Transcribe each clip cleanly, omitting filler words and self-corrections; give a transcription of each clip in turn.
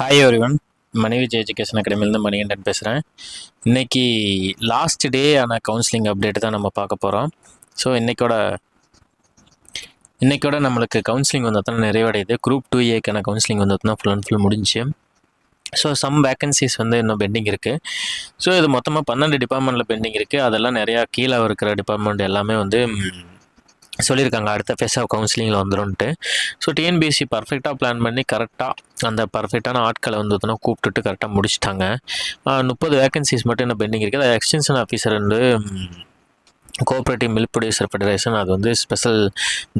Hi everyone. Manivijay education அகாடமிலேருந்து மணிகண்டன் பேசுகிறேன். இன்றைக்கி லாஸ்ட் டே ஆன கவுன்சிலிங் அப்டேட் தான் நம்ம பார்க்க போகிறோம். ஸோ இன்றைக்கோட நம்மளுக்கு கவுன்சிலிங் வந்ததுனா நிறைவடையுது. குரூப் 2A கவுன்சிலிங் வந்ததுனா ஃபுல் அண்ட் ஃபுல் முடிஞ்சு. ஸோ சம் வேக்கன்சிஸ் இன்னும் பெண்டிங் இருக்குது. ஸோ இது மொத்தமாக 12 டிபார்ட்மெண்ட்டில் பெண்டிங் இருக்குது. அதெல்லாம் நிறையா கீழே இருக்கிற டிபார்ட்மெண்ட் எல்லாமே சொல்லியிருக்காங்க அடுத்த ஃபேஸ் ஆஃப் கவுன்சிலிங்கில் வந்துடும்ன்ட்டு. ஸோ டிஎன்பிஎஸ்சி பர்ஃபெக்டாக பிளான் பண்ணி கரெக்டாக அந்த பர்ஃபெக்டான ஆட்களை கூப்பிட்டுட்டு கரெக்டாக முடிச்சிட்டாங்க. 30 வேக்கன்சிஸ் மட்டும் இன்னும் பெண்டிங் இருக்குது. அது extension officer cooperative milk producer federation அது ஸ்பெஷல்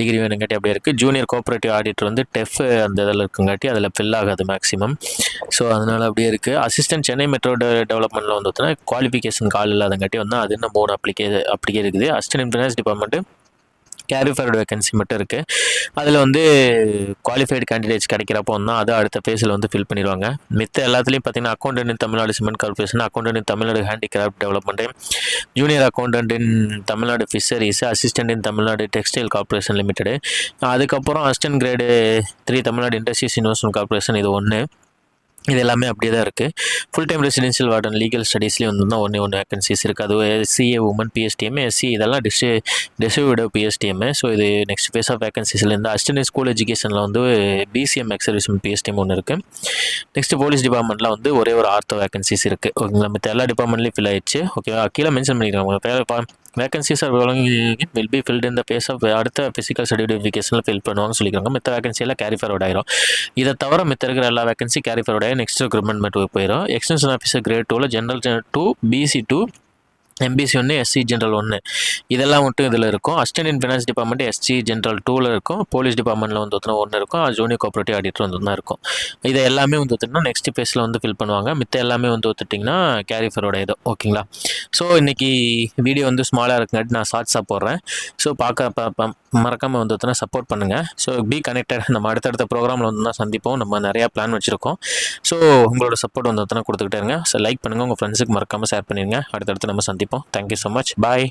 டிகிரி வேணுங்காட்டி அப்படியே இருக்குது. ஜூனியர் கோஆப்ரேட்டிவ் ஆடிட்டர் டெஃப் அந்த இதில் இருக்குங்காட்டி அதில் ஃபில் ஆகாது மேக்ஸிமம். ஸோ அதனால் அப்படியே இருக்குது. அசிஸ்டன்ட் சென்னை மெட்ரோ டெவலப்மெண்ட்டில் வந்துட்டுனா குவாலிஃபிகேஷன் கால் இல்லாதங்காட்டி அது இன்னும் 3 அப்படியே இருக்குது. Assistant in finance department carry forward vacancy மட்டும் இருக்குது. அதில் குவாலிஃபைடு கேண்டிடேட்ஸ் கிடைக்கிறப்போ அது அடுத்த ஃபேஸில் ஃபில் பண்ணிடுவாங்க. மித்த எல்லாத்துலேயும் பார்த்தீங்கன்னா accountant in Tamil Nadu cement corporation, accountant in Tamil Nadu handicraft development, junior accountant in Tamil Nadu fisheries, assistant in Tamil Nadu textile corporation limited, அதுக்கப்புறம் assistant grade 3 Tamil Nadu industries investment corporation. இது ஒன்று. இது எல்லாமே அப்படியே தான் இருக்குது. Full time residential warden legal ஸ்டடீஸ்லேயும் ஒன்று வேகன்சிஸ் இருக்குது. அது சிஏ உமன் பிஎஸ்டிஎம், எஸ்சி இதெல்லாம் டிஸ்ட்ரிபியூட்டிவ் பிஎஸ்டிஎம். ஸோ இது நெக்ஸ்ட் ஃபேஸ் ஆஃப் வேகன்சிஸில் இருந்து அசிஸ்டன்ட் ஸ்கூல் எஜுகேஷனில் பிசிஎம் எக்ஸ் சர்வீஸ்மெண்ட் பிஎஸ்டிஎம் ஒன்று இருக்குது. நெக்ஸ்ட் போலீஸ் டிபார்ட்மெண்ட்டில் ஒரே ஒரு ஆர்த்தோ வேகன்சிஸ் இருக்குது. ஓகேங்களா, மற்ற எல்லா டிபார்ட்மெண்ட்லேயும் ஃபில் ஆயிடுச்சு. ஓகேவா, கீழே மென்ஷன் பண்ணிக்கிறாங்க vacancies R will be filled இந்த பேஸ் ஆஃப் அடுத்த ஃபிசிக்கல் சர்டிஃபிகேஷனில் ஃபில் பண்ணுவாங்கன்னு சொல்லிக்கிறாங்க. மித்த வேகன்சியெல்லாம் கேரி ஃபார்வர்ட் ஆயிரும். இதை தவிர மித்த இருக்கிற எல்லா வேகன்சி கேரி ஃபார்வர்ட் ஆகி நெக்ஸ்ட் ரெக்ரூட்மெண்ட் மட்டும் போயிடும். எக்ஸ்டென்ஷன் ஆஃபீஸர் கிரேட் 2ல் general 2, BC 2, MBC 1, SC general 1 இதெல்லாம் இதில் இருக்கும். Assistant in finance department SC general 2ல் இருக்கும். போலீஸ் டிபார்ட்மெண்ட்டில் ஒன்று இருக்கும். ஜூனியர் கோஆப்ரேட்டிவ் ஆடிட்டர் தான் இருக்கும். இதை எல்லாமே நெக்ஸ்ட் ஃபேஸில் ஃபில் பண்ணுவாங்க. மித்த எல்லாமே வந்துட்டிங்கன்னா கேரி ஃபார்வர்ட் ஆகிடும். ஓகேங்களா. ஸோ இன்றைக்கி வீடியோ ஸ்மாலாக இருக்குங்காட்டி நான் ஷார்ட்ஸாக போடுறேன். ஸோ மறக்காமல் சப்போர்ட் பண்ணுங்கள். So be connected. நம்ம அடுத்தடுத்த ப்ரோக்ராமில் சந்திப்போம். நம்ம நிறையா பிளான் வச்சுருக்கோம். ஸோ உங்களோட சப்போர்ட் கொடுத்துக்கிட்டே இருங்க. ஸோ லைக் பண்ணுங்கள், உங்கள் ஃப்ரெண்ட்ஸுக்கு மறக்காமல் ஷேர் பண்ணிடுங்க. அடுத்தடுத்து நம்ம சந்திப்போம். Thank you so much. Bye.